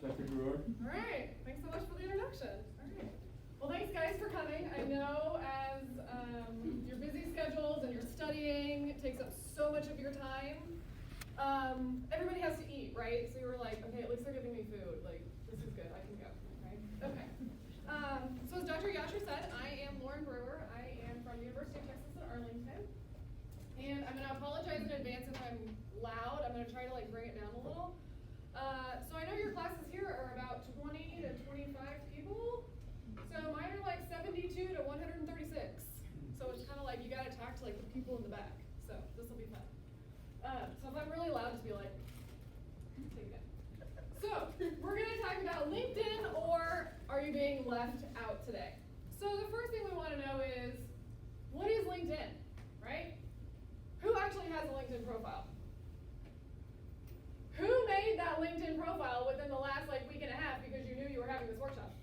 Dr. Brewer. All right, thanks so much for the introduction. All right. Well, thanks guys for coming. I know as your busy schedules and you're studying, it takes up so much of your time. Everybody has to eat, right? So you were like, okay, at least they're giving me food. Like, this is good, I can go, right? Okay. So as Dr. Yasher said, I am Lauren Brewer. I am from the University of Texas at Arlington. And I'm gonna apologize in advance if I'm loud. I'm gonna try to like bring it down a little. So I know your classes here are about 20 to 25 people. So mine are like 72 to 136. So it's kind of like you gotta talk to like the people in the back. So this will be fun. So if I'm really loud, just be like, take it. So we're gonna talk about LinkedIn, or are you being left out today? So the first thing we wanna know is, what is LinkedIn, right? Who actually has a LinkedIn profile? Who made that LinkedIn profile within the last like week and a half because you knew you were having this workshop?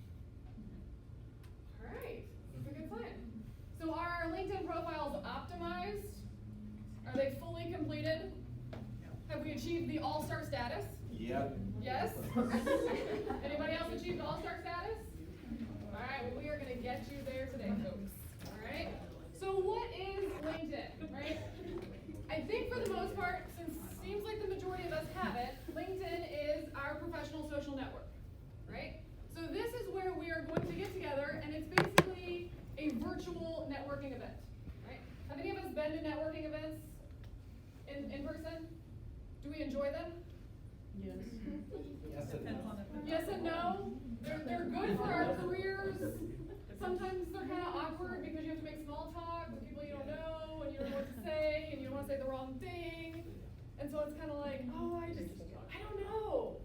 All right, that's a good sign. So are our LinkedIn profiles optimized? Are they fully completed? Have we achieved the all-star status? Yep. Yes? Anybody else achieved all-star status? All right, well, we are gonna get you there today, folks. All right? So what is LinkedIn, right? I think for the most part, since it seems like the majority of us have it, LinkedIn is our professional social network, right? So this is where we are going to get together, and it's basically a virtual networking event, right? Have any of us been to networking events in person? Do we enjoy them? Yes and no. Yes and no. They're good for our careers. Sometimes they're kind of awkward because you have to make small talk with people you don't know, and you don't know what to say, and you don't want to say the wrong thing. And so it's kind of like, oh, I don't know,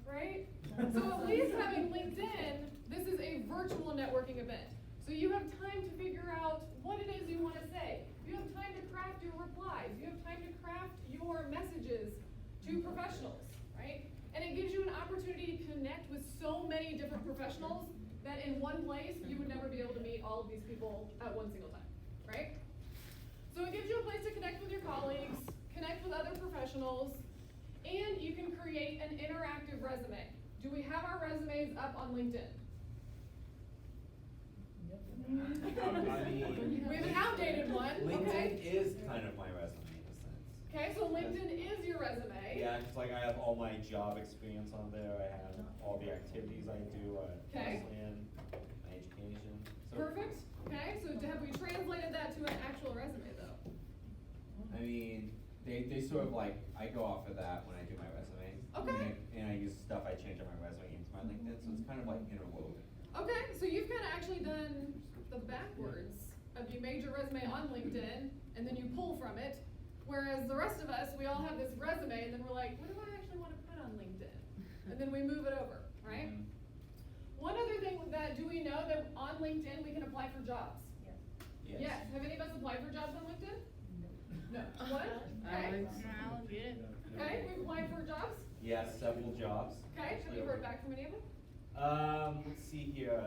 right? So at least having LinkedIn, this is a virtual networking event. So you have time to figure out what it is you want to say. You have time to craft your replies. You have time to craft your messages to professionals, right? And it gives you an opportunity to connect with so many different professionals that in one place, you would never be able to meet all of these people at one single time, right? So it gives you a place to connect with your colleagues, connect with other professionals, and you can create an interactive resume. Do we have our resumes up on LinkedIn? I mean, We have an outdated one, LinkedIn okay? is kind of my resume in a sense. Okay, so LinkedIn is your resume. Yeah, just like I have all my job experience on there. I have all the activities I do at Okay. Wesleyan, my education. So, Perfect, okay, so have we translated that to an actual resume though? I mean, they sort of like, I go off of that when I do my resume. Okay. And I use stuff I change on my resume into my LinkedIn, so it's kind of like interwoven. Okay, so you've kind of actually done the backwards of you made your resume on LinkedIn and then you pull from it, whereas the rest of us, we all have this resume and then we're like, what do I actually want to put on LinkedIn? And then we move it over, right? One other thing that, do we know that on LinkedIn we can apply for jobs? Yes. Have any of us applied for jobs on LinkedIn? No. What? Okay. Okay, we've applied for jobs? yes, several jobs. Okay, have you heard back from any of them? Let's see here.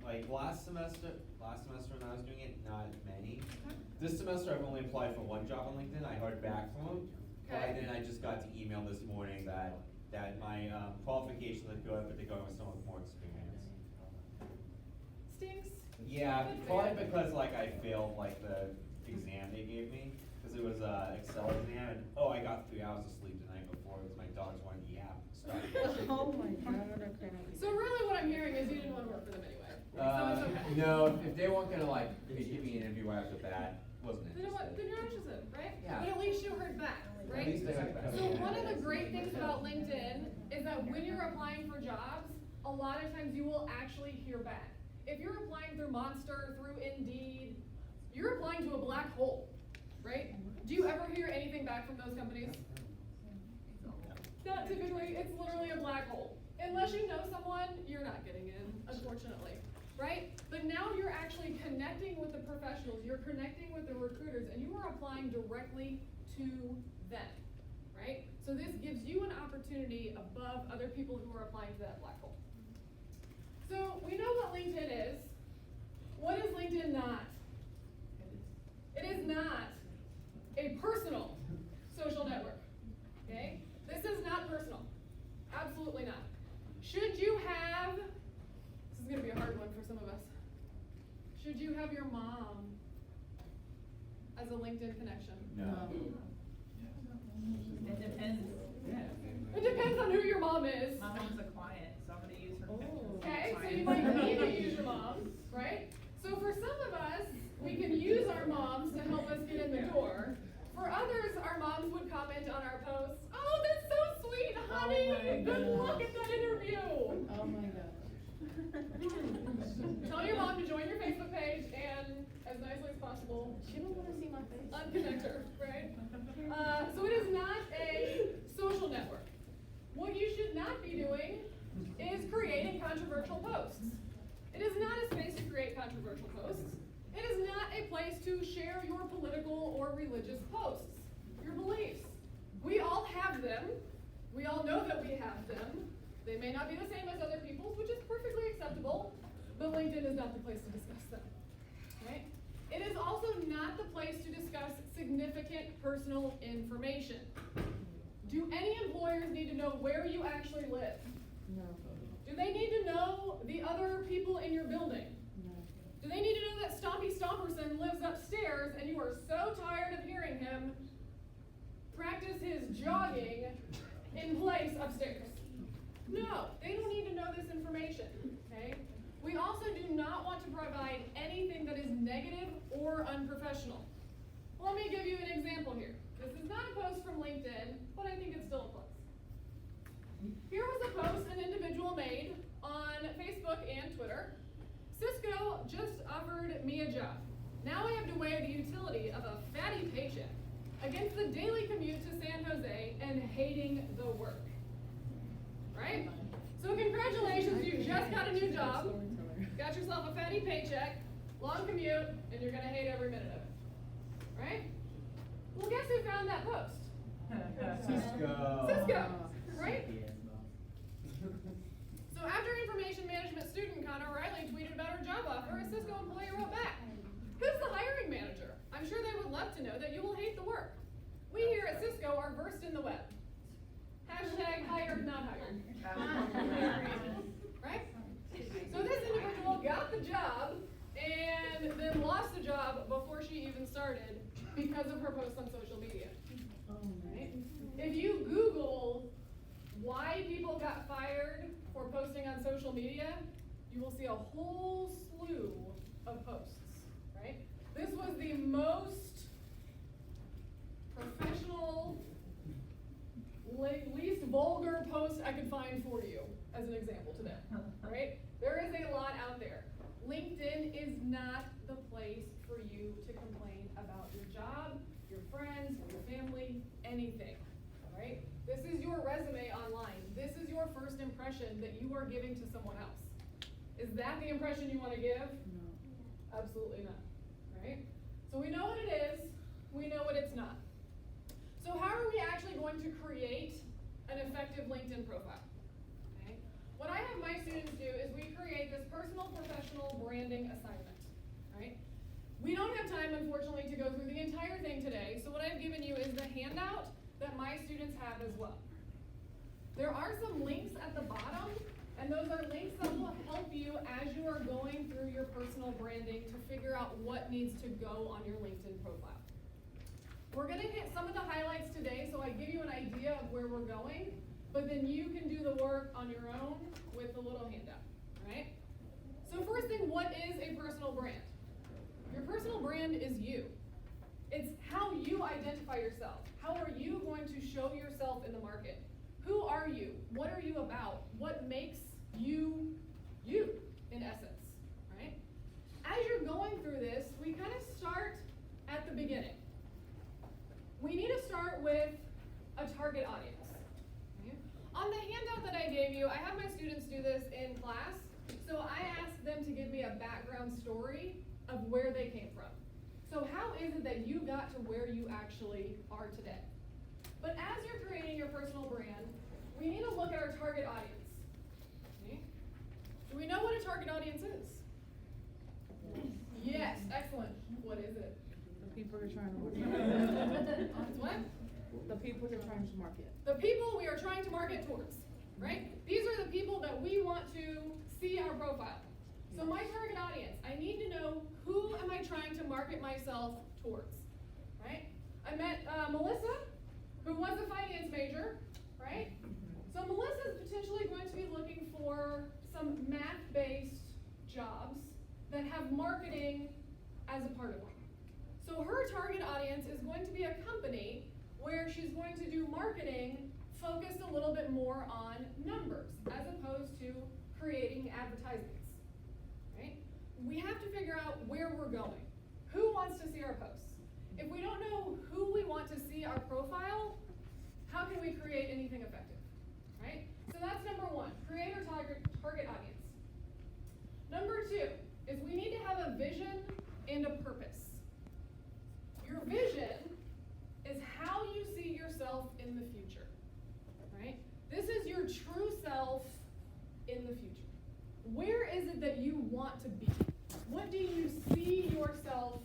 Like last semester when I was doing it, not many. Okay. This semester I've only applied for one job on LinkedIn. I heard back from them. Okay. And then I just got the email this morning that my qualifications are good, but they're going with someone with more experience. Stinks. Yeah, Good for probably you. because like I failed like the exam they gave me, because it was Excel exam, and I got 3 hours of sleep the night before because my dogs wanted to yap. Oh my God, okay. So really what I'm hearing is you didn't want to work for them anyway. So it's okay. No, if they weren't gonna like give me an interview right off the bat, wasn't Then interested. you're interested, right? Yeah. But at least you heard back, right? At least they heard back. So one of the great things about LinkedIn is that when you're applying for jobs, a lot of times you will actually hear back. If you're applying through Monster, through Indeed, you're applying to a black hole, right? Do you ever hear anything back from those companies? Not typically, it's literally a black hole. Unless you know someone, you're not getting in, unfortunately, right? But now you're actually connecting with the professionals, you're connecting with the recruiters, and you are applying directly to them, right? So this gives you an opportunity above other people who are applying to that black hole. So we know what LinkedIn is. What is LinkedIn not? It is not a personal social network, okay? This is not personal, absolutely not. Should should you have your mom as a LinkedIn connection? No. It depends. It depends on who your mom is. My mom's a client, so I'm gonna use her connections. Okay, so you might need to use your mom, right? So for some of us, we can use our moms to help us get in the door. For others, our moms would comment on our posts, "Oh, that's so sweet, honey. Oh my Good gosh. luck at that interview." Oh my gosh. Tell your mom to join your Facebook page and, as nicely as possible, She don't wanna see my face. unconnect her, right? So it is not a social network. What you should not be doing is creating controversial posts. It is not a space to create controversial posts. It is not a place to share your political or religious posts, your beliefs. We all have them. We all know that we have them. They may not be the same as other people's, which is perfectly acceptable, but LinkedIn is not the place to discuss them, right? It is also not the place to discuss significant personal information. Do any employers need to know where you actually live? No, Do they need to know the other people in your building? no. Do they need to know that Stompy Stomperson lives upstairs and you are so tired of hearing him practice his jogging in place upstairs? No, they don't need to know this information, okay? We also do not want to provide anything that is negative or unprofessional. Let me give you an example here. This is not a post from LinkedIn, but I think it's still a plus. Here was a post an individual made on Facebook and Twitter. Cisco just offered me a job. Now I have to weigh the utility of a fatty paycheck against the daily commute to San Jose and hating the work. Right? So congratulations, you just got a new job, got yourself a fatty paycheck, long commute, and you're gonna hate every minute of it. Right? Well, guess who found that post? Cisco. Cisco, right? So after information management student Connor Riley tweeted about her job offer, a Cisco employee wrote back, "Who's the hiring manager? I'm sure they would love to know that you will hate the work. We here at Cisco are versed in the web. Hashtag hired, not hired." Right? So this individual got the job and then lost the job before she even started because of her posts on social media. Oh my. Right? If you Google why people got fired for posting on social media, you will see a whole slew of posts, right? This was the most professional, least vulgar post I could find for you as an example today, right? There is a lot out there. LinkedIn is not the place for you to complain about your job, your friends, your family, anything, all right? This is your resume online. This is your first impression that you are giving to someone else. Is that the impression you want to give? No. Absolutely not, right? So we know what it is, we know what it's not. So how are we actually going to create an effective LinkedIn profile? Okay. What I have my students do is we create this personal professional branding assignment, right? We don't have time, unfortunately, to go through the entire thing today, so what I've given you is the handout that my students have as well. There are some links at the bottom, and those are links that will help you as you are going through your personal branding to figure out what needs to go on your LinkedIn profile. We're gonna hit some of the highlights today, so I give you an idea of where we're going, but then you can do the work on your own with the little handout, right? So first thing, what is a personal brand? Your personal brand is you. It's how you identify yourself. How are you going to show yourself in the market? Who are you? What are you about? What makes you, you, in essence, right? As you're going through this, we kind of start at the beginning. We need to start with a target audience. Okay? On the handout that I gave you, I have my students do this in class, so I asked them to give me a background story of where they came from. So how is it that you got to where you actually are today? But as you're creating your personal brand, we need to look at our target audience. Okay? Do we know what a target audience is? Yes, excellent. What is it? The people you're trying to market. It's what? The people you're trying to market. The people we are trying to market towards, right? These are the people that we want to see our profile. So my target audience, I need to know who am I trying to market myself towards, right? I met Melissa, who was a finance major, right? So Melissa's potentially going to be looking for some math-based jobs that have marketing as a part of them. So her target audience is going to be a company where she's going to do marketing focused a little bit more on numbers as opposed to creating advertisements, right? We have to figure out where we're going. Who wants to see our posts? If we don't know who we want to see our profile, how can we create anything effective, right? So that's number one, create our target audience. Number two is we need to have a vision and a purpose. Your vision is how you see yourself in the future, right? This is your true self in the future. Where is it that you want to be? What do you see yourself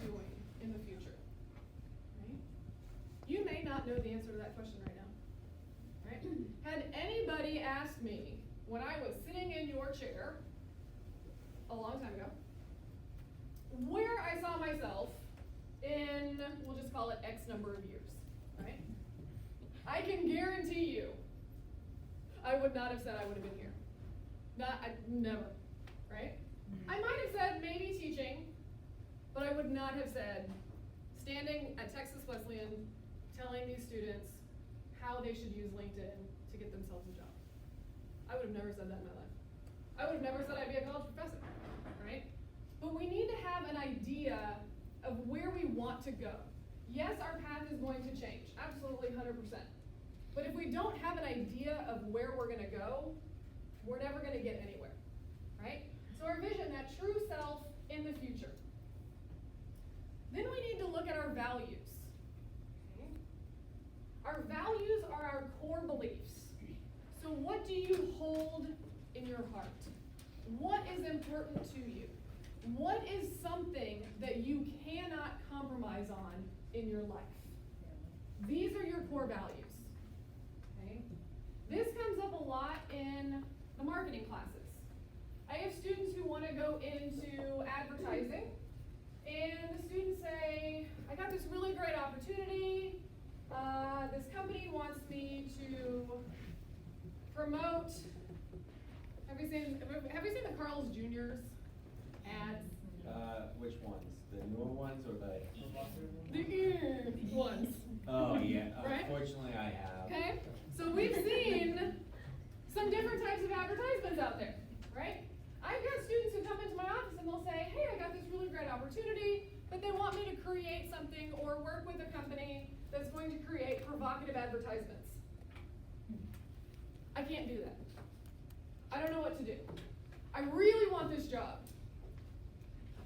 doing in the future? Right? You may not know the answer to that question right now. Right? Had anybody asked me when I was sitting in your chair a long time ago, where I saw myself in, we'll just call it X number of years, right? I can guarantee you, I would not have said I would have been here. Never, right? I might have said maybe teaching, but I would not have said standing at Texas Wesleyan telling these students how they should use LinkedIn to get themselves a job. I would have never said that in my life. I would have never said I'd be a college professor, right? But we need to have an idea of where we want to go. Yes, our path is going to change, absolutely 100%. But if we don't have an idea of where we're gonna go, we're never gonna get anywhere, right? So our vision, that true self in the future. Then we need to look at our values. Okay? Our values are our core beliefs. So what do you hold in your heart? What is important to you? What is something that you cannot compromise on in your life? These are your core values. Okay? This comes up a lot in the marketing classes. I have students who want to go into advertising, and the students say, I got this really great opportunity. This company wants me to promote, have you seen the Carl's Jr.'s ads? Which ones? The newer ones or the? The ones. Oh, yeah, Right? unfortunately I have. Okay, so we've seen some different types of advertisements out there, right? I've got students who come into my office and they'll say, hey, I got this really great opportunity, but they want me to create something or work with a company that's going to create provocative advertisements. I can't do that. I don't know what to do. I really want this job,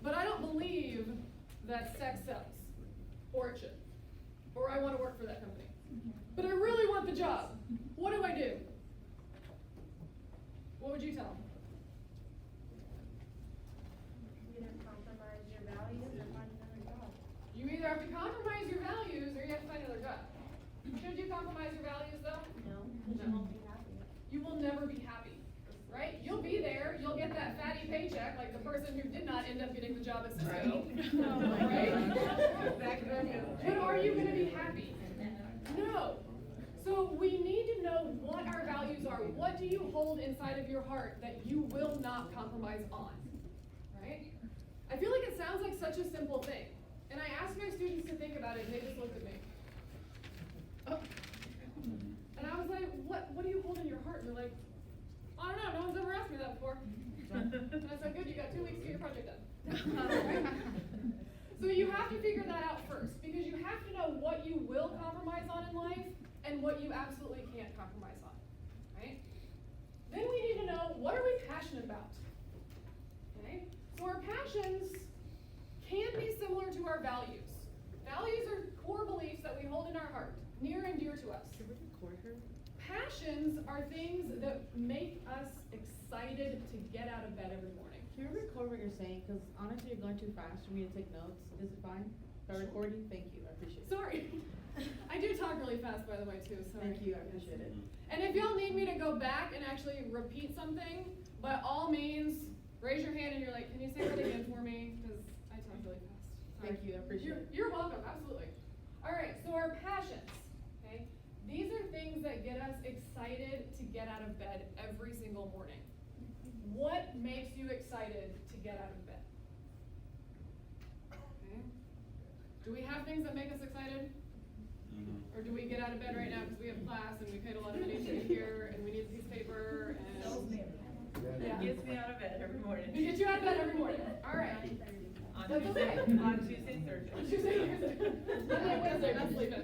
but I don't believe that sex sells, or it should, or I want to work for that company. But I really want the job. What do I do? What would you tell them? Either compromise your values or find another job. You either have to compromise your values or you have to find another job. Should you compromise your values though? No, because you won't be happy. You will never be happy, right? You'll be there, you'll get that fatty paycheck like the person who did not end up getting the job at Cisco, right? But are you gonna be happy? No. So we need to know what our values are. What do you hold inside of your heart that you will not compromise on, right? I feel like it sounds like such a simple thing. And I asked my students to think about it and they just looked at me. Oh. And I was like, what do you hold in your heart? And they're like, I don't know, no one's ever asked me that before. And I said, good, you got 2 weeks to get your project done. So you have to figure that out first, because you have to know what you will compromise on in life and what you absolutely can't compromise on, right? Then we need to know, what are we passionate about? Okay? So our passions can be similar to our values. Values are core beliefs that we hold in our heart, near and dear to us. Can we record her? Passions are things that make us excited to get out of bed every morning. Can you record what you're saying? Because honestly, you're going too fast for me to take notes. Is it fine? By recording? Thank you, I appreciate it. Sorry. I do talk really fast, by the way, too, sorry. Thank you, I appreciate it. And if y'all need me to go back and actually repeat something, by all means, raise your hand and you're like, can you say that again for me? Because I talk really fast. Sorry. Thank you, I appreciate it. You're welcome, absolutely. All right, so our passions, okay? These are things that get us excited to get out of bed every single morning. What makes you excited to get out of bed? Okay. Do we have things that make us excited? Mm-hmm. Or do we get out of bed right now because we have class and we paid a lot of money to be here and we need a piece of paper and. Yeah. It gets me out of bed every morning. It gets you out of bed every morning, all right. On That's Tuesday, okay. on Tuesday, Thursday. Tuesday, Monday, Wednesday, not sleeping.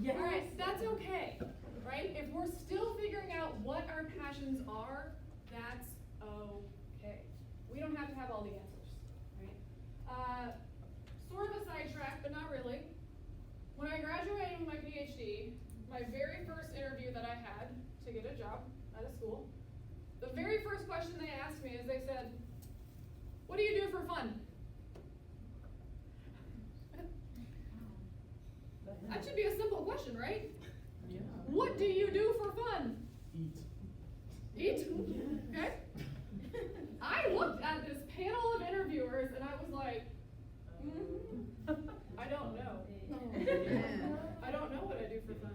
All right, that's okay, right? If we're still figuring out what our passions are, that's okay. We don't have to have all the answers, right? Sort of a sidetrack, but not really. When I graduated with my PhD, my very first interview that I had to get a job at a school, the very first question they asked me is they said, "What do you do for fun?" That should be a simple question, right? Yeah. What do you do for fun? Eat. Okay. I looked at this panel of interviewers and I was like, I don't know. I don't know what I do for fun.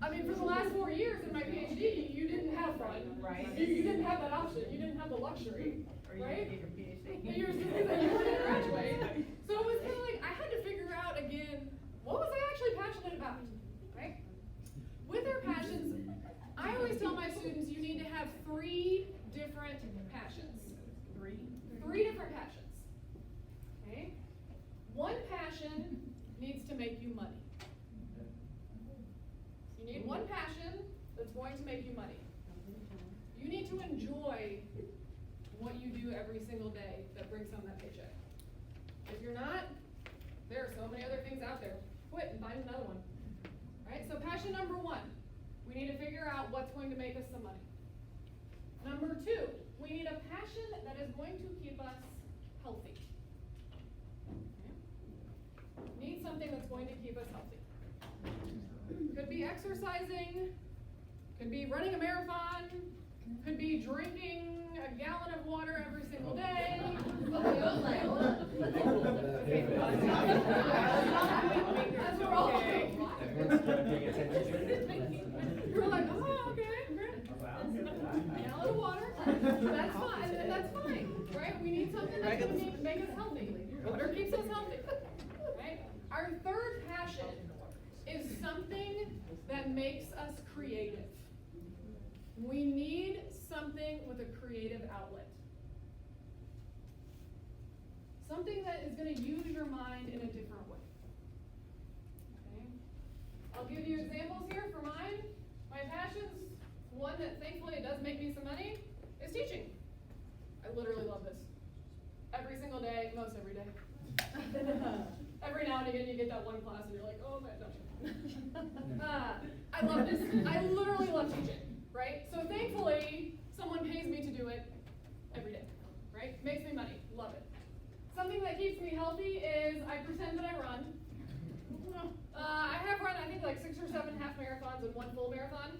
I mean, for the last 4 years in my PhD, you didn't have fun. Right. You didn't have that option. You didn't have the luxury, Or you right? get your PhD. And you were going to graduate. So it was kind of like, I had to figure out again, what was I actually passionate about, right? With our passions, I always tell my students you need to have 3 different passions. 3 different passions, okay? One passion needs to make you money. You need one passion that's going to make you money. You need to enjoy what you do every single day that brings home that paycheck. If you're not, there are so many other things out there. Quit and find another one. Right? So passion number 1, we need to figure out what's going to make us some money. Number 2, we need a passion that is going to keep us healthy. Okay? Need something that's going to keep us healthy. Could be exercising, could be running a marathon, could be drinking a gallon of water every single day. That's what we're all doing. Everyone's paying attention to it. You're like, oh, okay, great. A gallon of water, that's fine, and that's fine, right? We need something that's gonna make us healthy. Water keeps us healthy, right? Our third passion is something that makes us creative. We need something with a creative outlet. Something that is going to use your mind in a different way. Okay? I'll give you examples here for mine. My passions, one that thankfully does make me some money, is teaching. I literally love this. Every single day, most every day. Every now and again you get that one class and you're like, oh my gosh. I love this. I literally love teaching, right? So thankfully, someone pays me to do it every day, right? Makes me money, love it. Something that keeps me healthy is I pretend that I run. I have run, I think, like 6 or 7 half marathons and 1 full marathon.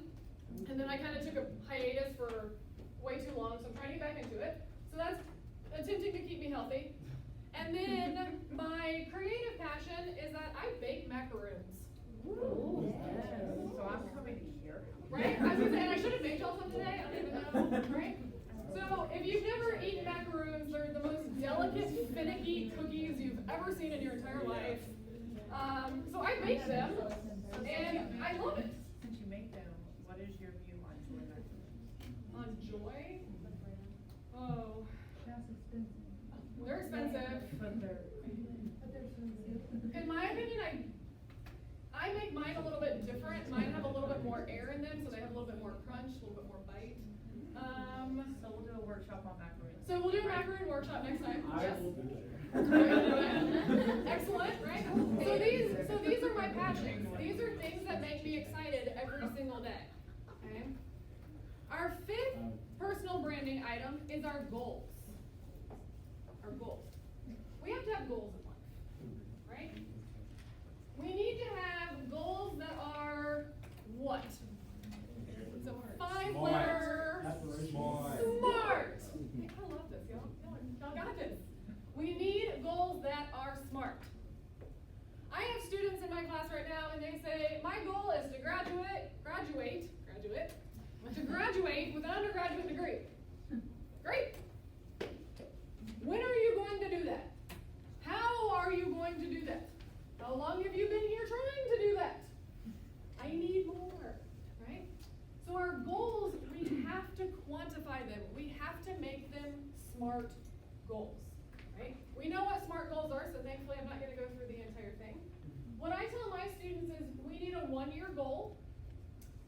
And then I kind of took a hiatus for way too long, so I'm trying to get back into it. So that's attempting to keep me healthy. And then my creative passion is that I bake macaroons. Ooh, So I'm coming here. Right? I was gonna say, and I should have made y'all some today, I don't even know, right? So if you've never eaten macaroons, they're the most delicate, finicky cookies you've ever seen in your entire life. So I bake them, and I love it. Since you make them, what is your view on joy macaroons? On joy? Oh, That's expensive. they're expensive. But they're. In my opinion, I make mine a little bit different. Mine have a little bit more air in them, so they have a little bit more crunch, a little bit more bite. So we'll do a workshop on macaroons. So we'll do a macaroon workshop next time. Yes. there. Excellent, right? So these are my passions. These are things that make me excited every single day. Okay? Our 5th personal branding item is our goals. Our goals. We have to have goals in life, right? We need to have goals that are what? It's a 5-letter Smart. SMART. I love this. got this. We need goals that are smart. I have students in my class right now and they say, my goal is to graduate with an undergraduate degree. Great. When are you going to do that? How are you going to do that? How long have you been here trying to do that? I need more, right? So our goals, we have to quantify them. We have to make them smart goals, right? We know what SMART goals are, so thankfully I'm not going to go through the entire thing. What I tell my students is we need a 1-year goal.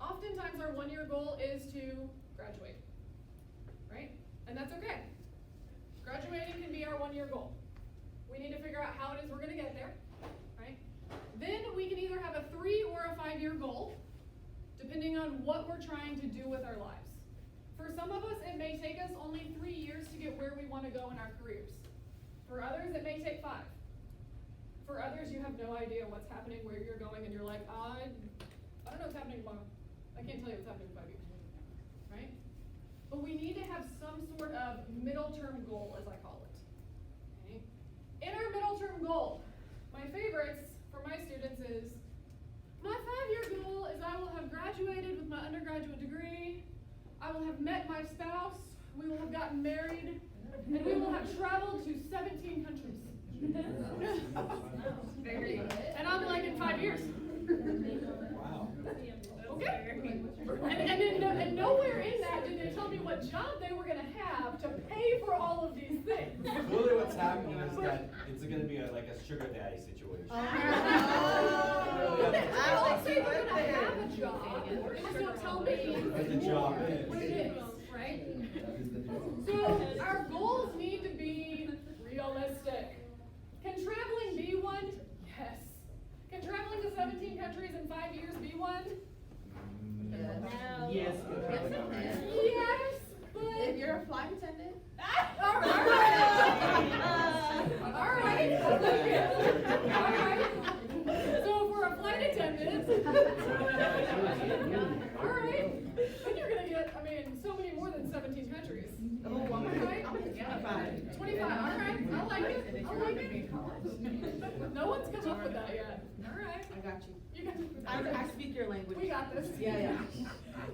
Oftentimes our 1-year goal is to graduate, right? And that's okay. Graduating can be our 1-year goal. We need to figure out how it is we're going to get there, right? Then we can either have a 3 or a 5-year goal, depending on what we're trying to do with our lives. For some of us, it may take us only 3 years to get where we want to go in our careers. For others, it may take 5. For others, you have no idea what's happening, where you're going, and you're like, I don't know what's happening tomorrow. I can't tell you what's happening in 5 years, right? But we need to have some sort of middle-term goal, as I call it. Okay? In our middle-term goal, my favorites for my students is, my 5-year goal is I will have graduated with my undergraduate degree, I will have met my spouse, we will have gotten married, and we will have traveled to 17 countries. Very good. And I'm like, in 5 years. Wow. Okay. And nowhere in that did they tell me what job they were going to have to pay for all of these things. Really what's happening is that it's gonna be like a sugar daddy situation. I don't say they're going to have a job. They just don't tell me What the job is. what it is, right? So our goals need to be realistic. Can traveling be one? Yes. Can traveling to 17 countries in 5 years be one? No. Yes. Yes, but If you're a flight attendant. all right. All right. So for a flight attendant, all right, then you're gonna get, so many more than 17 countries. Oh, I'm gonna Right. get 25. 25, all right, I like it, I like it. No one's come up with that yet, all right. I got you. You got I speak your language. We got this. Yeah.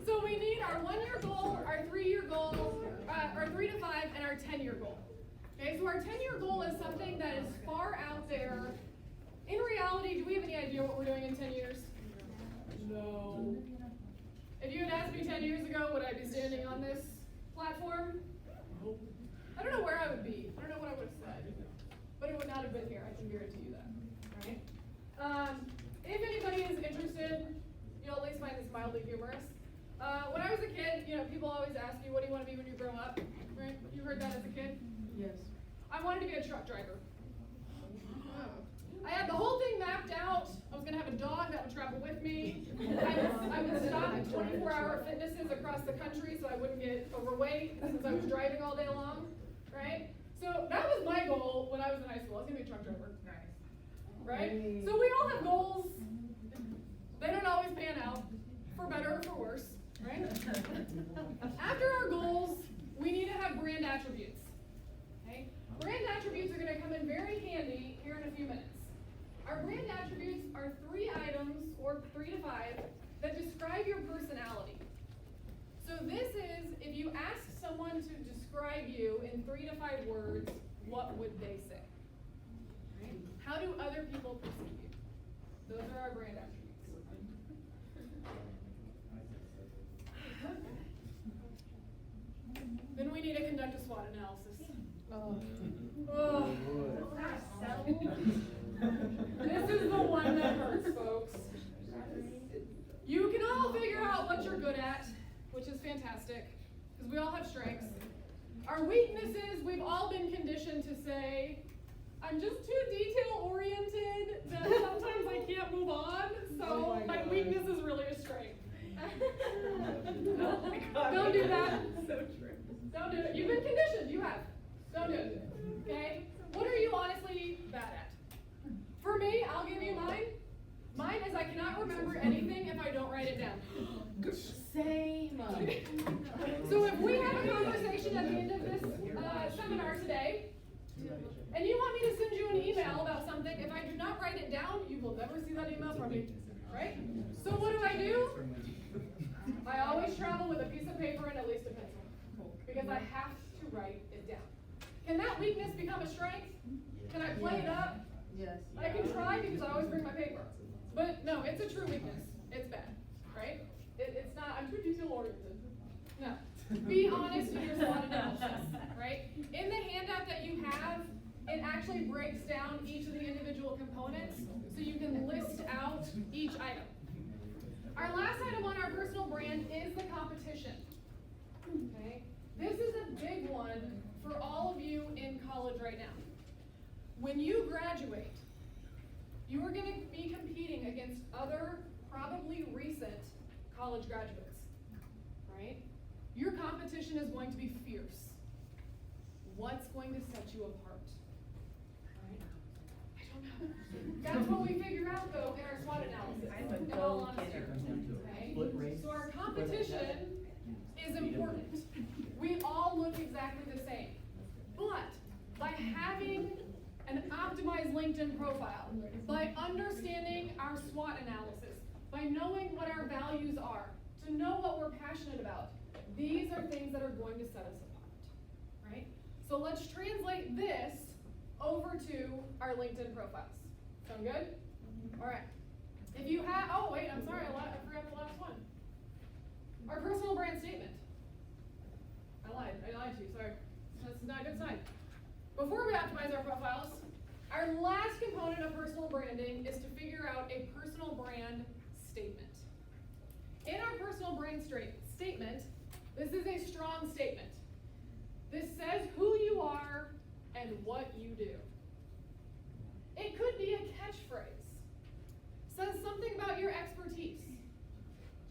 So we need our 1-year goal, our 3-year goal, our 3 to 5, and our 10-year goal. Okay, so our 10-year goal is something that is far out there. In reality, do we have any idea what we're doing in 10 years? No. If you had asked me 10 years ago, would I be standing on this platform? I don't know where I would be. I don't know what I would have said. But it would not have been here, I can guarantee you that. Right? If anybody is interested, you'll at least find this mildly humorous. When I was a kid, people always ask you, what do you want to be when you grow up? Right? You heard that as a kid? Yes. I wanted to be a truck driver. I had the whole thing mapped out. I was going to have a dog that would travel with me. I would stop at 24-hour fitnesses across the country so I wouldn't get overweight since I was driving all day long, right? So that was my goal when I was in high school. I was going to be a truck driver, Nice. right? So we all have goals. They don't always pan out, for better or for worse, right? After our goals, we need to have brand attributes. Okay? Brand attributes are going to come in very handy here in a few minutes. Our brand attributes are 3 items, or 3 to 5, that describe your personality. So this is, if you ask someone to describe you in 3 to 5 words, what would they say? Right? How do other people perceive you? Those are our brand attributes. Then we need to conduct a SWOT analysis. Oh. This is the one that hurts, folks. You can all figure out what you're good at, which is fantastic, because we all have strengths. Our weaknesses, we've all been conditioned to say, I'm just too detail-oriented that sometimes I can't move on, so my weakness is really a strength. Don't do that. So true. Don't do it. You've been conditioned. You have. Don't do it. Okay? What are you honestly bad at? For me, I'll give you mine. Mine is I cannot remember anything if I don't write it down. Same. So if we have a conversation at the end of this seminar today, And you want me to send you an email about something, if I do not write it down, you will never see that email from me, right? So what do? I always travel with a piece of paper and at least a pencil, because I have to write it down. Can that weakness become a strength? Can I play it up? Yes. I can try because I always bring my paper. But no, it's a true weakness. It's bad, right? It's not, I'm too detail oriented. No. Be honest in your SWOT analysis, right? In the handout that you have, it actually breaks down each of the individual components so you can list out each item. Our last item on our personal brand is the competition. Okay? This is a big one for all of you in college right now. When you graduate, you are going to be competing against other, probably recent college graduates, right? Your competition is going to be fierce. What's going to set you apart? Right? I don't know. That's what we figure out though in our SWOT analysis. I'm a in all go honesty, getter. okay? So our competition is important. We all look exactly the same. But by having an optimized LinkedIn profile, by understanding our SWOT analysis, by knowing what our values are, to know what we're passionate about, these are things that are going to set us apart, right? So let's translate this over to our LinkedIn profiles. Sound good? All right. If you have, oh wait, I'm sorry, I forgot the last one. Our personal brand statement. I lied to you, sorry. That's not a good sign. Before we optimize our profiles, our last component of personal branding is to figure out a personal brand statement. In our personal brand statement, this is a strong statement. This says who you are and what you do. It could be a catchphrase. Says something about your expertise.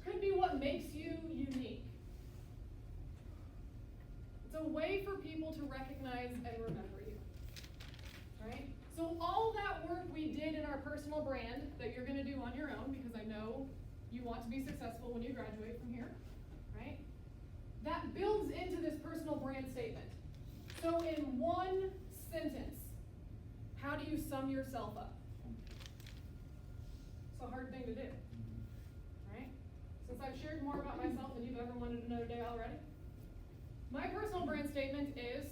Could be what makes you unique. It's a way for people to recognize and remember you, right? So all that work we did in our personal brand that you're gonna do on your own, because I know you want to be successful when you graduate from here, right? That builds into this personal brand statement. So in one sentence, how do you sum yourself up? It's a hard thing to do, right? Since I've shared more about myself than you've ever wanted to know today already. My personal brand statement is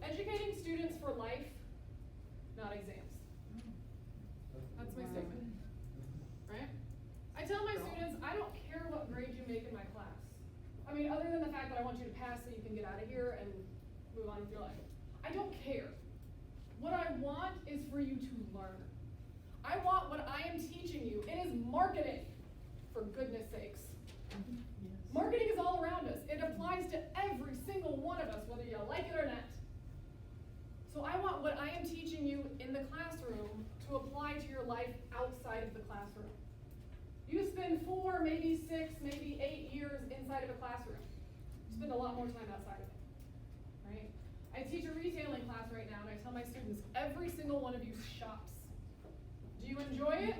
educating students for life, not exams. That's my statement, right? I tell my students, I don't care what grade you make in my class. I mean, other than the fact that I want you to pass so you can get out of here and move on with your life. I don't care. What I want is for you to learn. I want what I am teaching you. It is marketing, for goodness sakes. Marketing is all around us. It applies to every single one of us, whether you like it or not. So I want what I am teaching you in the classroom to apply to your life outside of the classroom. You spend 4, maybe 6, maybe 8 years inside of a classroom. You spend a lot more time outside of it, right? I teach a retailing class right now, and I tell my students, every single one of you shops. Do you enjoy it?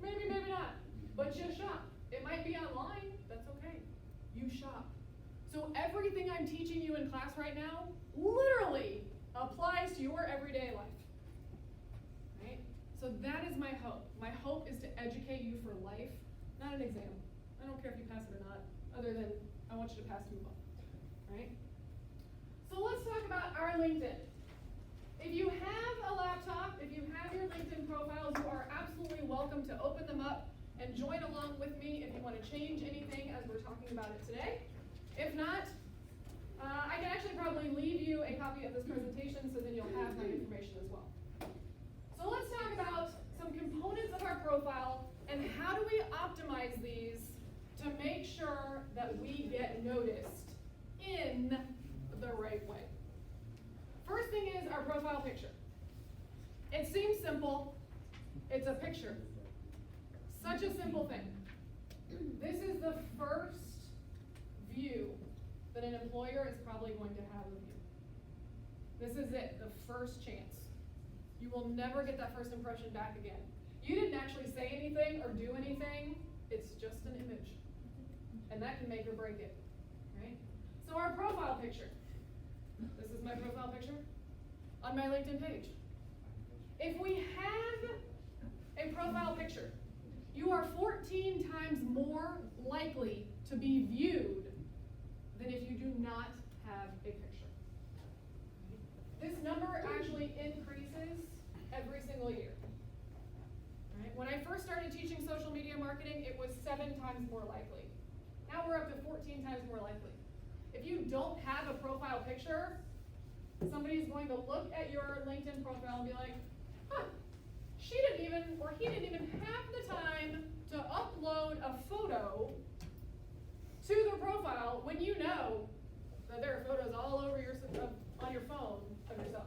Maybe, maybe not. But you shop. It might be online. That's okay. You shop. So everything I'm teaching you in class right now literally applies to your everyday life. Right? So that is my hope. My hope is to educate you for life, not an exam. I don't care if you pass it or not, other than I want you to pass and move on. Right? So let's talk about our LinkedIn. If you have a laptop, if you have your LinkedIn profiles, you are absolutely welcome to open them up and join along with me if you want to change anything as we're talking about it today. If not, I can actually probably leave you a copy of this presentation so then you'll have my information as well. So let's talk about some components of our profile and how do we optimize these to make sure that we get noticed in the right way. First thing is our profile picture. It seems simple. It's a picture. Such a simple thing. This is the first view that an employer is probably going to have of you. This is it, the first chance. You will never get that first impression back again. You didn't actually say anything or do anything. It's just an image. And that can make or break it, right? So our profile picture. This is my profile picture. on my LinkedIn page. If we have a profile picture, you are 14 times more likely to be viewed than if you do not have a picture. This number actually increases every single year. Right? When I first started teaching social media marketing, it was 7 times more likely. Now we're up to 14 times more likely. If you don't have a profile picture, somebody's going to look at your LinkedIn profile and be like, huh, she didn't even, or he didn't even have the time to upload a photo to their profile when you know that there are photos all over your, on your phone of yourself.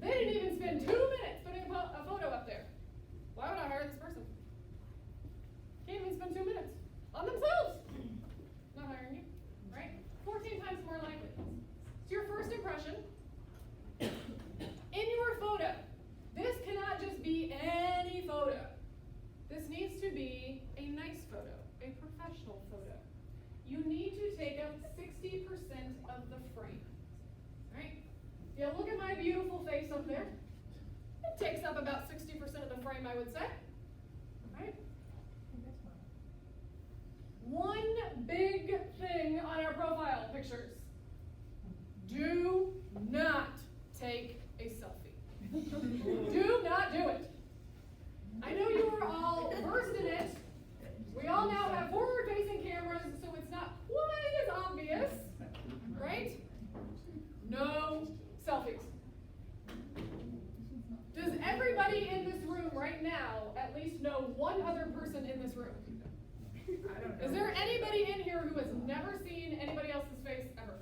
They didn't even spend 2 minutes putting a photo up there. Why would I hire this person? Can't even spend 2 minutes on themselves. Not hiring you, right? 14 times more likely. It's your first impression. In your photo, this cannot just be any photo. This needs to be a nice photo, a professional photo. You need to take up 60% of the frame, right? Yeah, look at my beautiful face up there. It takes up about 60% of the frame, I would say, right? One big thing on our profile pictures. Do not take a selfie. Do not do it. I know you are all versed in it. We all now have forward-facing cameras, so it's not quite as obvious, right? No selfies. Does everybody in this room right now at least know one other person in this room? I don't know. Is there anybody in here who has never seen anybody else's face ever?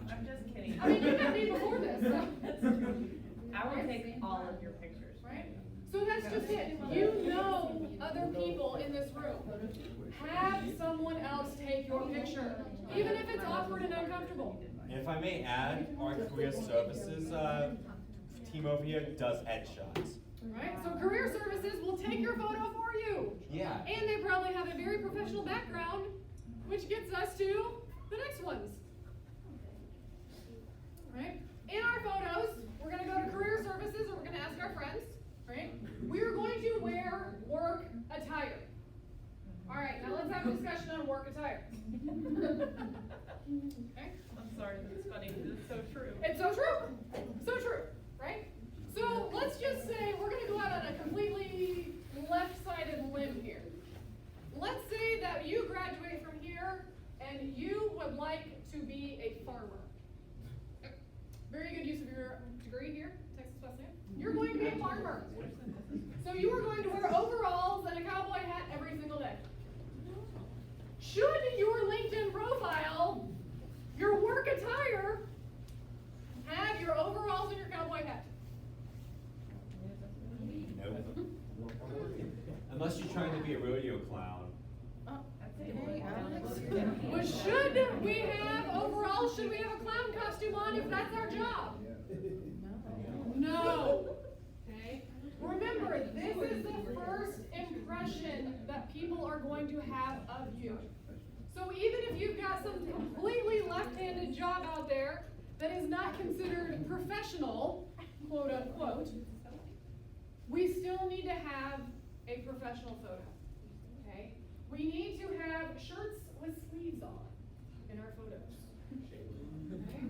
I'm just kidding. I mean, you met me before this, so. I will take all of your pictures. Right? So that's just it. You know other people in this room. Have someone else take your picture, even if it's awkward and uncomfortable. And if I may add, our career services team over here does headshots. Right? So career services will take your photo for you. Yeah. And they probably have a very professional background, which gets us to the next ones. Right? In our photos, we're going to go to career services, or we're going to ask our friends, right? We're going to wear work attire. All right, now let's have a discussion on work attire. Okay? I'm sorry, it's funny because it's so true. It's so true. So true, right? So let's just say we're going to go out on a completely left-sided limb here. Let's say that you graduate from here and you would like to be a farmer. Very good use of your degree here, Texas Wesleyan. You're going to be a farmer. So you are going to wear overalls and a cowboy hat every single day. Should your LinkedIn profile, your work attire, have your overalls and your cowboy hat? Nope. Unless you're trying to be a rodeo clown. Well, should we have overalls? Should we have a clown costume on if that's our job? No. Okay. Remember, this is the first impression that people are going to have of you. So even if you've got some completely left-handed job out there that is not considered professional, quote unquote, we still need to have a professional photo. Okay? We need to have shirts with sleeves on in our photos. Okay?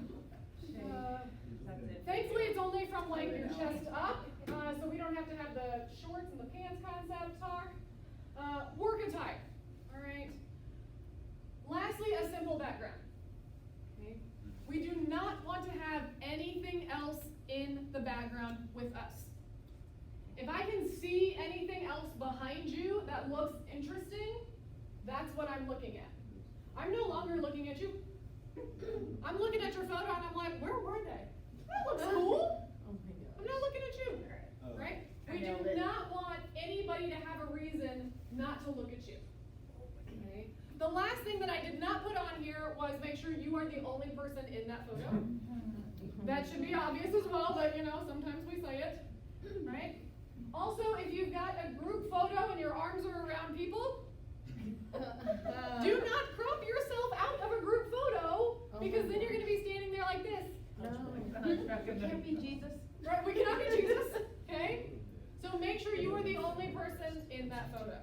Thankfully, it's only from like your chest up, so we don't have to have the shorts and the pants concept talk. Work attire. All right. Lastly, a simple background. Okay? We do not want to have anything else in the background with us. If I can see anything else behind you that looks interesting, that's what I'm looking at. I'm no longer looking at you. I'm looking at your photo and I'm like, where were they? That looks cool. I'm not looking at you, right? We do not want anybody to have a reason not to look at you. Okay? The last thing that I did not put on here was make sure you are the only person in that photo. That should be obvious as well, but you know, sometimes we say it, right? Also, if you've got a group photo and your arms are around people, do not crop yourself out of a group photo, because then you're going to be standing there like this. can't be Jesus. Right, we cannot be Jesus, okay? So make sure you are the only person in that photo.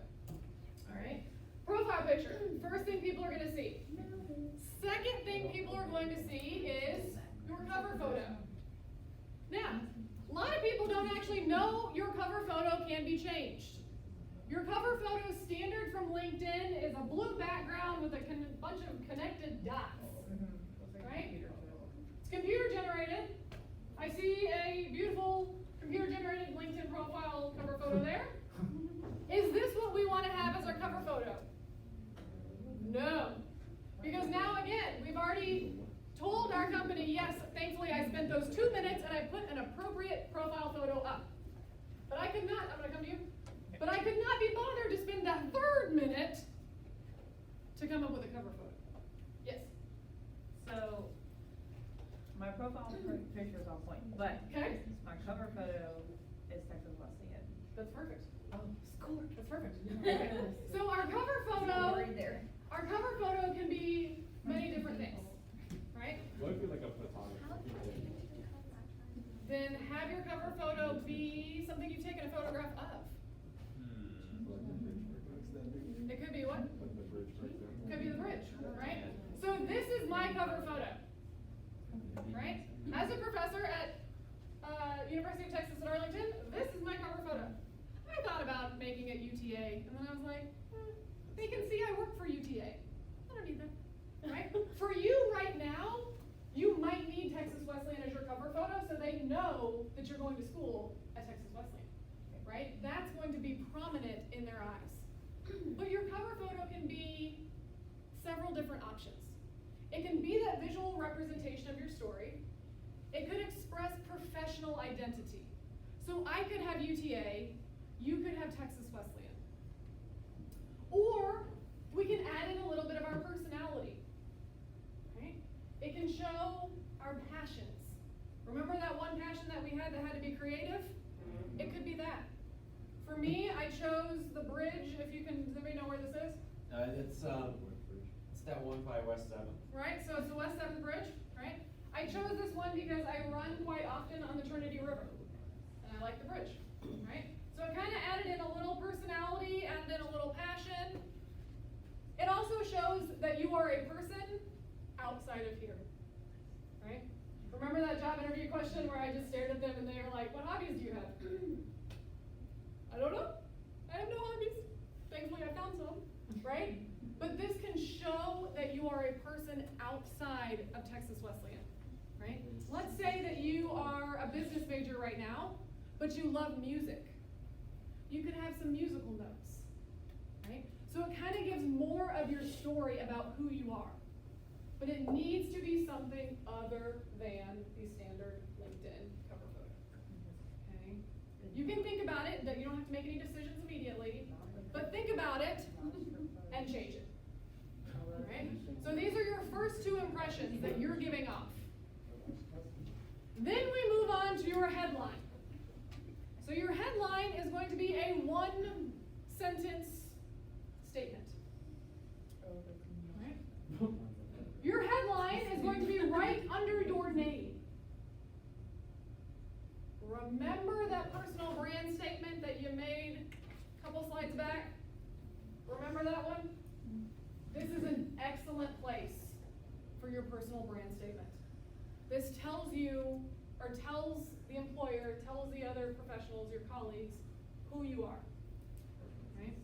Alright? Profile picture, first thing people are gonna see. Second thing people are going to see is your cover photo. Now, a lot of people don't actually know your cover photo can be changed. Your cover photo standard from LinkedIn is a blue background with a bunch of connected dots. Right? It's computer generated. I see a beautiful computer generated LinkedIn profile cover photo there. Is this what we want to have as our cover photo? No. Because now again, we've already told our company, yes, thankfully I spent those 2 minutes and I put an appropriate profile photo up. But I could not, I'm gonna come to you, but I could not be bothered to spend that 3rd minute to come up with a cover photo. Yes? So, my profile picture is on point, but Okay. my cover photo is Texas Wesleyan. That's perfect. Oh, score. That's perfect. Okay. So our cover photo, Right there. our cover photo can be many different things, right? What if you're like a photographer? Then have your cover photo be something you've taken a photograph of. It could be what? Like the bridge right there. Could be the bridge, right? So this is my cover photo, right? As a professor at University of Texas at Arlington, this is my cover photo. I thought about making it UTA, and then I was like, they can see I work for UTA. I don't need that, right? For you right now, you might need Texas Wesleyan as your cover photo so they know that you're going to school at Texas Wesleyan, right? That's going to be prominent in their eyes. But your cover photo can be several different options. It can be that visual representation of your story. It could express professional identity. So I could have UTA, you could have Texas Wesleyan. Or we can add in a little bit of our personality, right? It can show our passions. Remember that one passion that we had to be creative? It could be that. For me, I chose the bridge, if you can, does anybody know where this is? It's that 1-5 West 7th. Right, so it's the West 7th Bridge, right? I chose this one because I run quite often on the Trinity River, and I like the bridge, right? So it kind of added in a little personality, added in a little passion. It also shows that you are a person outside of here, right? Remember that job interview question where I just stared at them and they were like, what hobbies do you have? I don't know. I have no hobbies. Thankfully I found some, right? But this can show that you are a person outside of Texas Wesleyan, right? Let's say that you are a business major right now, but you love music. You could have some musical notes, right? So it kind of gives more of your story about who you are. But it needs to be something other than the standard LinkedIn cover photo, okay? You can think about it, that you don't have to make any decisions immediately, but think about it and change it. Right? So these are your first 2 impressions that you're giving off. Then we move on to your headline. So your headline is going to be a 1-sentence statement. Right? Your headline is going to be right under your name. Remember that personal brand statement that you made a couple slides back? Remember that one? This is an excellent place for your personal brand statement. This tells you, or tells the employer, tells the other professionals, your colleagues, who you are, right?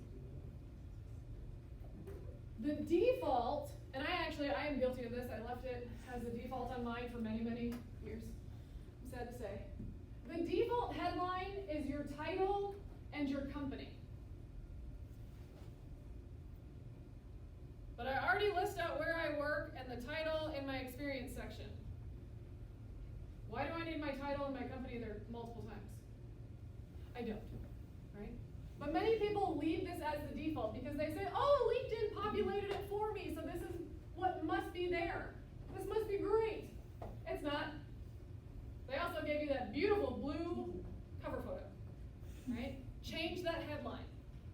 The default, and I am guilty of this, I left it as a default on mine for many, many years, I'm sad to say. The default headline is your title and your company. But I already list out where I work and the title in my experience section. Why do I need my title and my company there multiple times? I don't, right? But many people leave this as the default because they say, oh, LinkedIn populated it for me, so this is what must be there. This must be great. It's not. They also gave you that beautiful blue cover photo, right? Change that headline.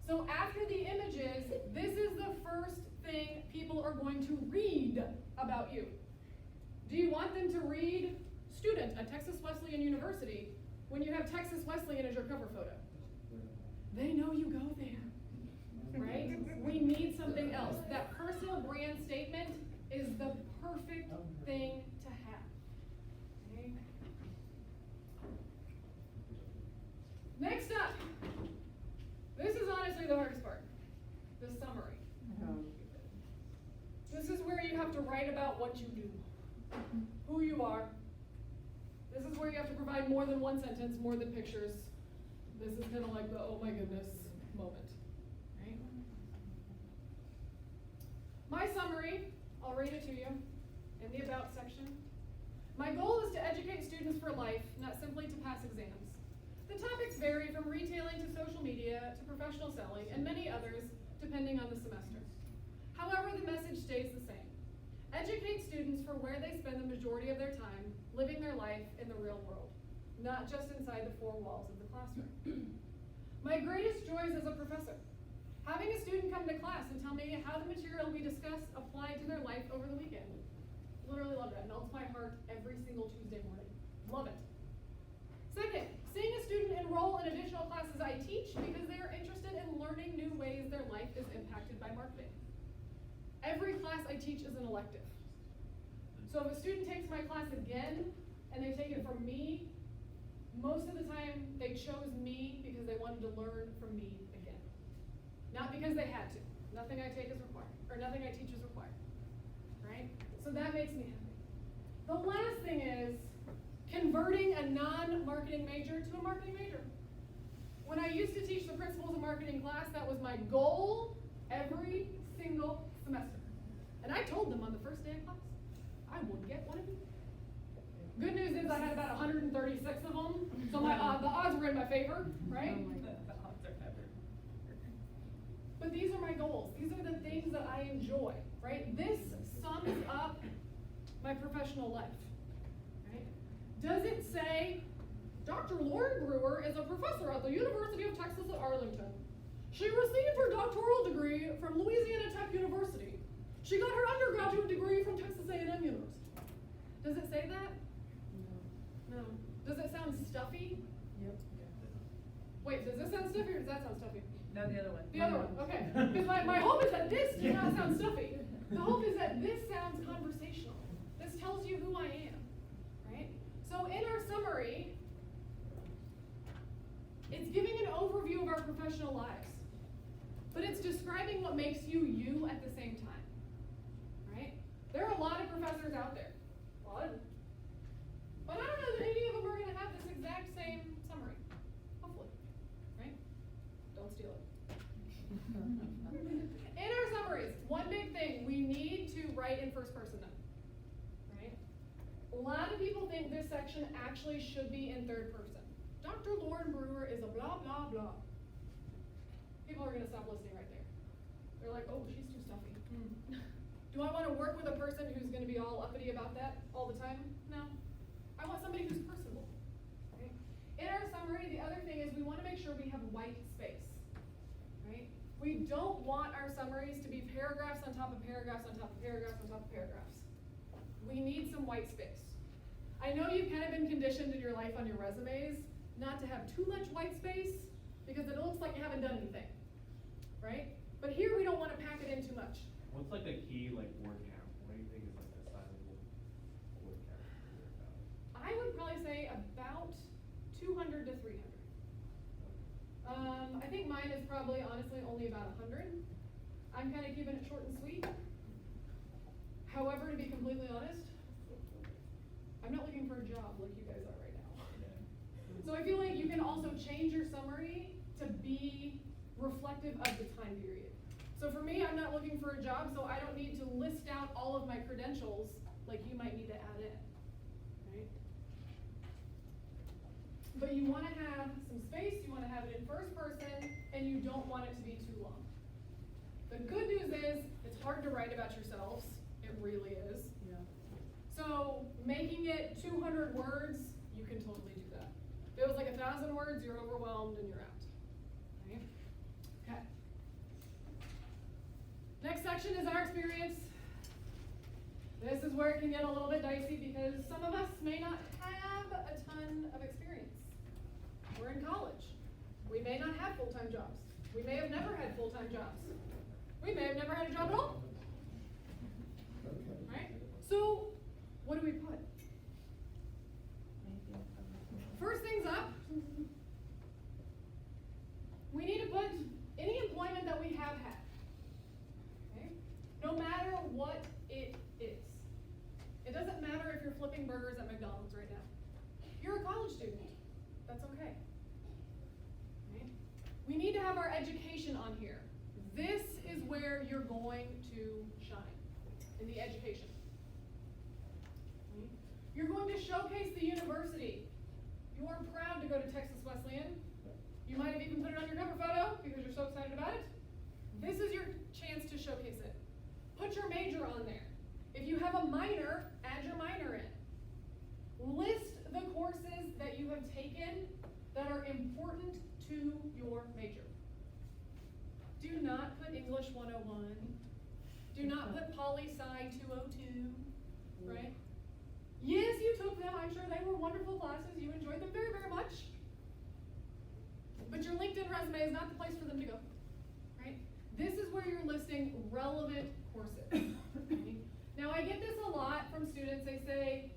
So after the images, this is the first thing people are going to read about you. Do you want them to read student at Texas Wesleyan University when you have Texas Wesleyan as your cover photo? They know you go there, right? We need something else. That personal brand statement is the perfect thing to have. Okay? Next up, this is honestly the hardest part, the summary. This is where you have to write about what you do, who you are. This is where you have to provide more than one sentence, more than pictures. This is kind of like the oh my goodness moment, right? My summary, I'll read it to you in the about section. My goal is to educate students for life, not simply to pass exams. The topics vary from retailing to social media to professional selling and many others depending on the semester. However, the message stays the same. Educate students for where they spend the majority of their time living their life in the real world, not just inside the four walls of the classroom. My greatest joys as a professor, having a student come to class and tell me how the material we discuss applied to their life over the weekend. Literally love that. Melts my heart every single Tuesday morning. Love it. Second, seeing a student enroll in additional classes I teach because they are interested in learning new ways their life is impacted by marketing. Every class I teach is an elective. So if a student takes my class again and they take it from me, most of the time they chose me because they wanted to learn from me again. Not because they had to. Nothing I take is required, or nothing I teach is required, right? So that makes me happy. The last thing is converting a non-marketing major to a marketing major. When I used to teach the principles of marketing class, that was my goal every single semester. And I told them on the first day of class, I will get one of you. Good news is I had about 136 of them, so the odds were in my favor, right? The odds are better. But these are my goals. These are the things that I enjoy, right? This sums up my professional life, right? Does it say, Dr. Lauren Brewer is a professor at the University of Texas at Arlington. She received her doctoral degree from Louisiana Tech University. She got her undergraduate degree from Texas A&M University. Does it say that? No. Does it sound stuffy? Yep. Wait, does this sound stuffy or does that sound stuffy? No, the other one. The other one, okay. Because my hope is that this does not sound stuffy. The hope is that this sounds conversational. This tells you who I am, right? So in our summary, it's giving an overview of our professional lives. But it's describing what makes you you at the same time, right? There are a lot of professors out there. A lot of them. But I don't know that any of them are going to have this exact same summary. Hopefully, right? Don't steal it. In our summaries, one big thing, we need to write in first person then, right? A lot of people think this section actually should be in third person. Dr. Lauren Brewer is a blah, blah, blah. People are gonna stop listening right there. They're like, oh, she's too stuffy. Do I wanna work with a person who's gonna be all uppity about that all the time? No. I want somebody who's personable, right? In our summary, the other thing is we wanna make sure we have white space, right? We don't want our summaries to be paragraphs on top of paragraphs on top of paragraphs on top of paragraphs. We need some white space. I know you've kind of been conditioned in your life on your resumes not to have too much white space because it looks like you haven't done anything, right? But here we don't want to pack it in too much. What's like a key like word count? What do you think is like a sizable word count for your about? I would probably say about 200 to 300. I think mine is probably honestly only about 100. I'm kind of keeping it short and sweet. However, to be completely honest, I'm not looking for a job like you guys are right now. So I feel like you can also change your summary to be reflective of the time period. So for me, I'm not looking for a job, so I don't need to list out all of my credentials like you might need to add in, right? But you wanna have some space, you wanna have it in first person, and you don't want it to be too long. The good news is, it's hard to write about yourselves, it really is. Yeah. So making it 200 words, you can totally do that. If it was like 1,000 words, you're overwhelmed and you're out. Right? Okay. Next section is our experience. This is where it can get a little bit dicey because some of us may not have a ton of experience. We're in college. We may not have full-time jobs. We may have never had full-time jobs. We may have never had a job at all. Right? So, what do we put? First things up, we need to put any employment that we have had. Okay? No matter what it is. It doesn't matter if you're flipping burgers at McDonald's right now. You're a college student. That's okay. Okay? We need to have our education on here. This is where you're going to shine, in the education. Okay? You're going to showcase the university. You are proud to go to Texas Wesleyan. You might have even put it on your cover photo because you're so excited about it. This is your chance to showcase it. Put your major on there. If you have a minor, add your minor in. List the courses that you have taken that are important to your major. Do not put English 101. Do not put Poli-Sci 202, right? Yes, you took them. I'm sure they were wonderful classes. You enjoyed them very, very much. But your LinkedIn resume is not the place for them to go, right? This is where you're listing relevant courses. Okay? Now, I get this a lot from students. They say,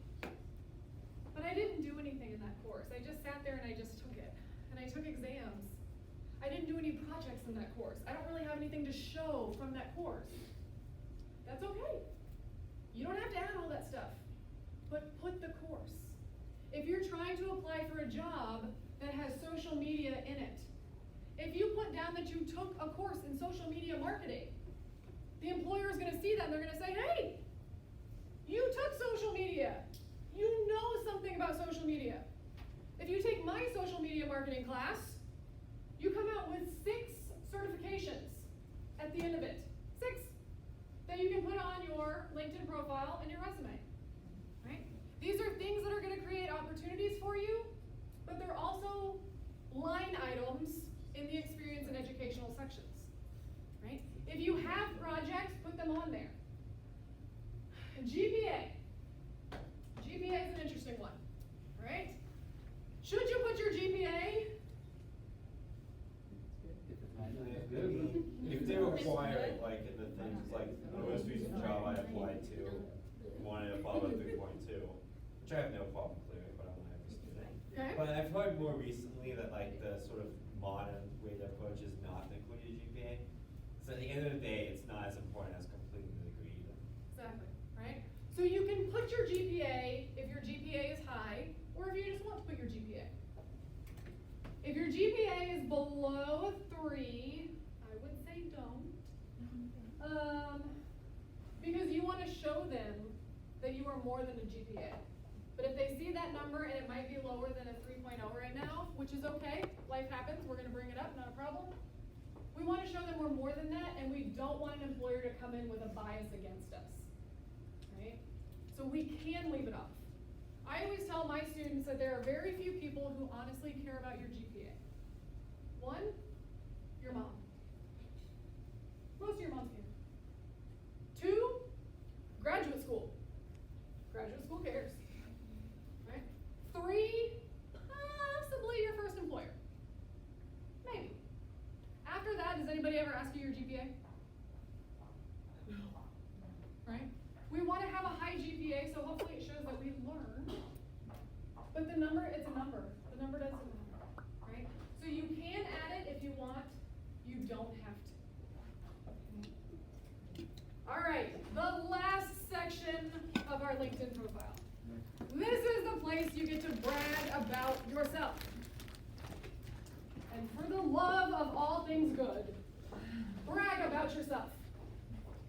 but I didn't do anything in that course. I just sat there and I just took it. And I took exams. I didn't do any projects in that course. I don't really have anything to show from that course. That's okay. You don't have to add all that stuff. But put the course. If you're trying to apply for a job that has social media in it, if you put down that you took a course in social media marketing, the employer is going to see that and they're going to say, hey, you took social media. You know something about social media. If you take my social media marketing class, you come out with 6 certifications at the end of it. 6 that you can put on your LinkedIn profile and your resume. Right? These are things that are going to create opportunities for you, but they're also line items in the experience and educational sections. Right? If you have projects, put them on there. GPA. GPA is an interesting one. Right? Should you put your GPA? If they require it, like in the things, like the most recent job I applied to, wanted above a 3.2, which I have no problem clearing, but I'm not every student. Okay. But I've heard more recently that like the sort of modern way to approach is not to include your GPA. So at the end of the day, it's not as important as completing the degree either. Exactly, right? So you can put your GPA if your GPA is high, or if you just want to put your GPA. If your GPA is below 3, I would say don't. Because you want to show them that you are more than a GPA. But if they see that number and it might be lower than a 3.0 right now, which is okay, life happens, we're going to bring it up, not a problem. We want to show them we're more than that, and we don't want an employer to come in with a bias against us, right? So we can leave it off. I always tell my students that there are very few people who honestly care about your GPA. 1, your mom. Most of your moms care. 2, graduate school. Graduate school cares. Right? 3, possibly your first employer. Maybe. After that, does anybody ever ask you your GPA? No. Right? We want to have a high GPA, so hopefully it shows that we learned. But the number, it's a number. The number doesn't matter. Right? So you can add it if you want. You don't have to. All right, the last section of our LinkedIn profile. This is the place you get to brag about yourself. And for the love of all things good, brag about yourself.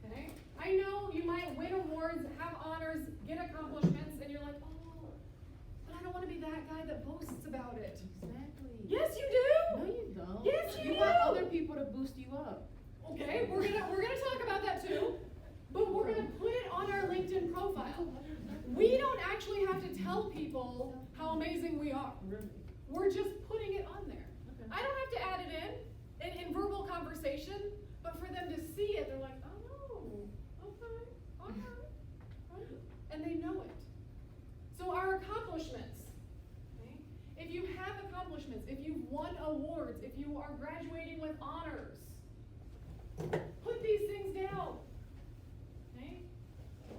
Okay? I know you might win awards, have honors, get accomplishments, and you're like, oh, but I don't want to be that guy that boasts about it. Exactly. Yes, you do. No, you don't. Yes, you want do. other people to boost you up. Okay, we're gonna talk about that too, but we're gonna put it on our LinkedIn profile. We don't actually have to tell people how amazing we are. Really? We're just putting it on there. Okay. I don't have to add it in verbal conversation, but for them to see it, they're like, oh, okay, right. and they know it. So our accomplishments, okay? If you have accomplishments, if you've won awards, if you are graduating with honors, put these things down, okay?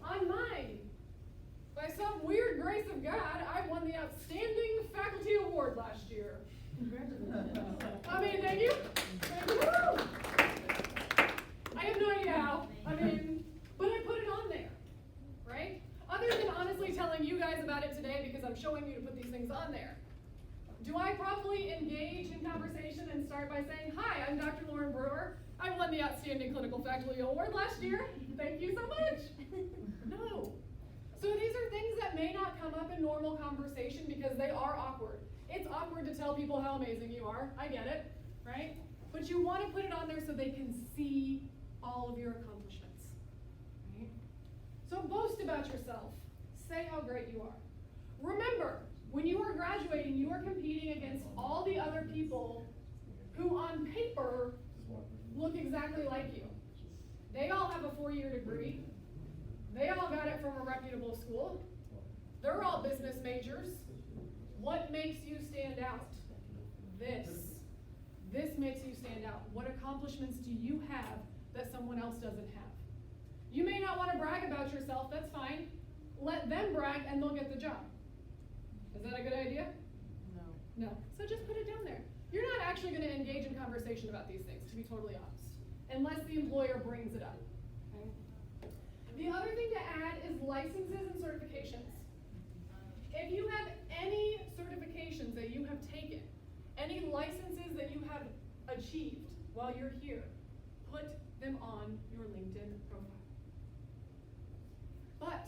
On mine, by some weird grace of God, I won the Outstanding Faculty Award last year. Congratulations. I mean, thank you. Thank you. Woo! I have no idea how. I mean, but I put it on there, right? Other than honestly telling you guys about it today because I'm showing you to put these things on there. Do I probably engage in conversation and start by saying, hi, I'm Dr. Lauren Brewer. I won the Outstanding Clinical Faculty Award last year. Thank you so much. No. So these are things that may not come up in normal conversation because they are awkward. It's awkward to tell people how amazing you are. I get it, right? But you want to put it on there so they can see all of your accomplishments, right? So boast about yourself. Say how great you are. Remember, when you are graduating, you are competing against all the other people who on paper look exactly like you. They all have a 4-year degree. They all got it from a reputable school. They're all business majors. What makes you stand out? This. This makes you stand out. What accomplishments do you have that someone else doesn't have? You may not want to brag about yourself, that's fine. Let them brag and they'll get the job. Is that a good idea? No. No. So just put it down there. You're not actually going to engage in conversation about these things, to be totally honest, unless the employer brings it up. Okay? The other thing to add is licenses and certifications. If you have any certifications that you have taken, any licenses that you have achieved while you're here, put them on your LinkedIn profile. But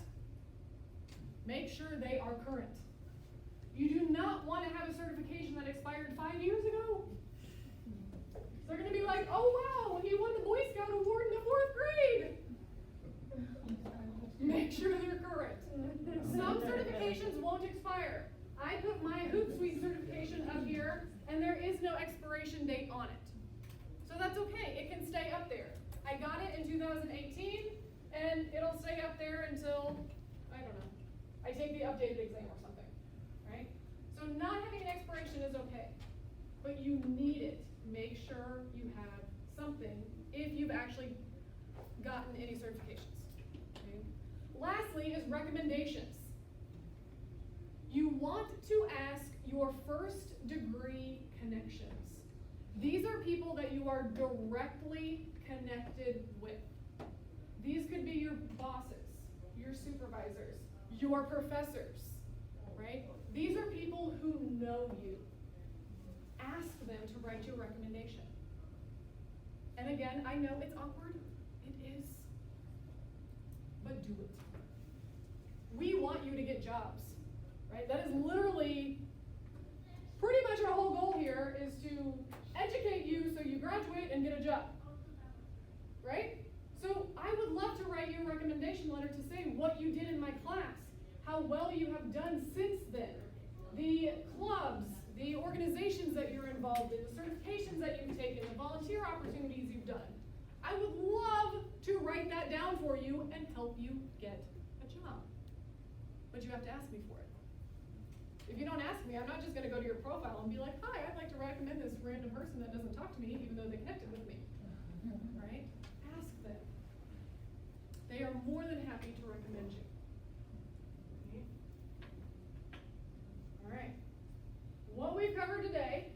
make sure they are current. You do not want to have a certification that expired 5 years ago. They're going to be like, oh wow, when you won the Boy Scout award in the 4th grade. Make sure they're current. Some certifications won't expire. I put my Hootsuite certification up here, and there is no expiration date on it. So that's okay, it can stay up there. I got it in 2018, and it'll stay up there until, I don't know, I take the updated exam or something, right? So not having an expiration is okay, but you need it. Make sure you have something if you've actually gotten any certifications. Okay? Lastly is recommendations. You want to ask your first degree connections. These are people that you are directly connected with. These could be your bosses, your supervisors, your professors, right? These are people who know you. Ask them to write you a recommendation. And again, I know it's awkward. It is. But do it. We want you to get jobs, right? That is literally pretty much our whole goal here is to educate you so you graduate and get a job, right? So I would love to write you a recommendation letter to say what you did in my class, how well you have done since then, the clubs, the organizations that you're involved in, the certifications that you've taken, the volunteer opportunities you've done. I would love to write that down for you and help you get a job. But you have to ask me for it. If you don't ask me, I'm not just going to go to your profile and be like, hi, I'd like to recommend this random person that doesn't talk to me even though they connected with me. Right? Ask them. They are more than happy to recommend you. Okay? All right. What we've covered today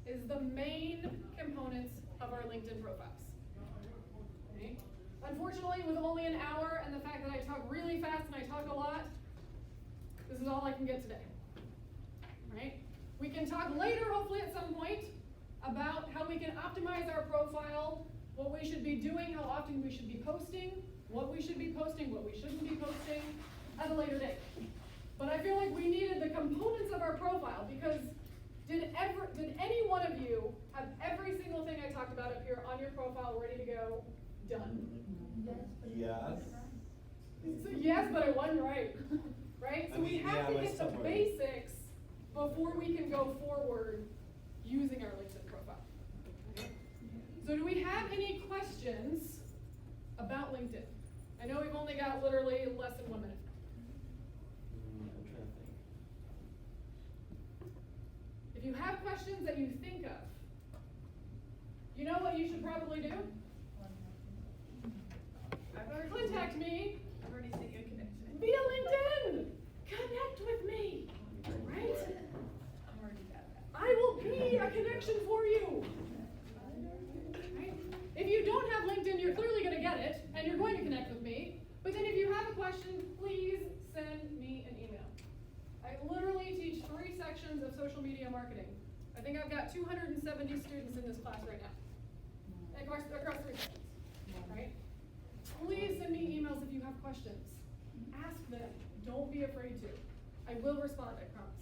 is the main components of our LinkedIn profiles. Okay? Unfortunately, with only an hour and the fact that I talk really fast and I talk a lot, this is all I can get today. Right? We can talk later, hopefully at some point, about how we can optimize our profile, what we should be doing, how often we should be posting, what we should be posting, what we shouldn't be posting, at a later date. But I feel like we needed the components of our profile because did any one of you have every single thing I talked about up here on your profile ready to go, done? Yes. So yes, but I wasn't right. Right? So we have to my get the summary. basics before we can go forward using our LinkedIn profile. Okay? So do we have any questions about LinkedIn? I know we've only got literally less than 1 minute. questions that you think of, you know what you should probably do? Contact me I've already sent you a connection. via LinkedIn. Connect with me, right? I'm already got that. I will be a connection for you. Right? If you don't have LinkedIn, you're clearly going to get it, and you're going to connect with me. But then if you have a question, please send me an email. I literally teach 3 sections of social media marketing. I think I've got 270 students in this class right now. Across 3 sections, right? Please send me emails if you have questions. Ask them. Don't be afraid to. I will respond, I promise.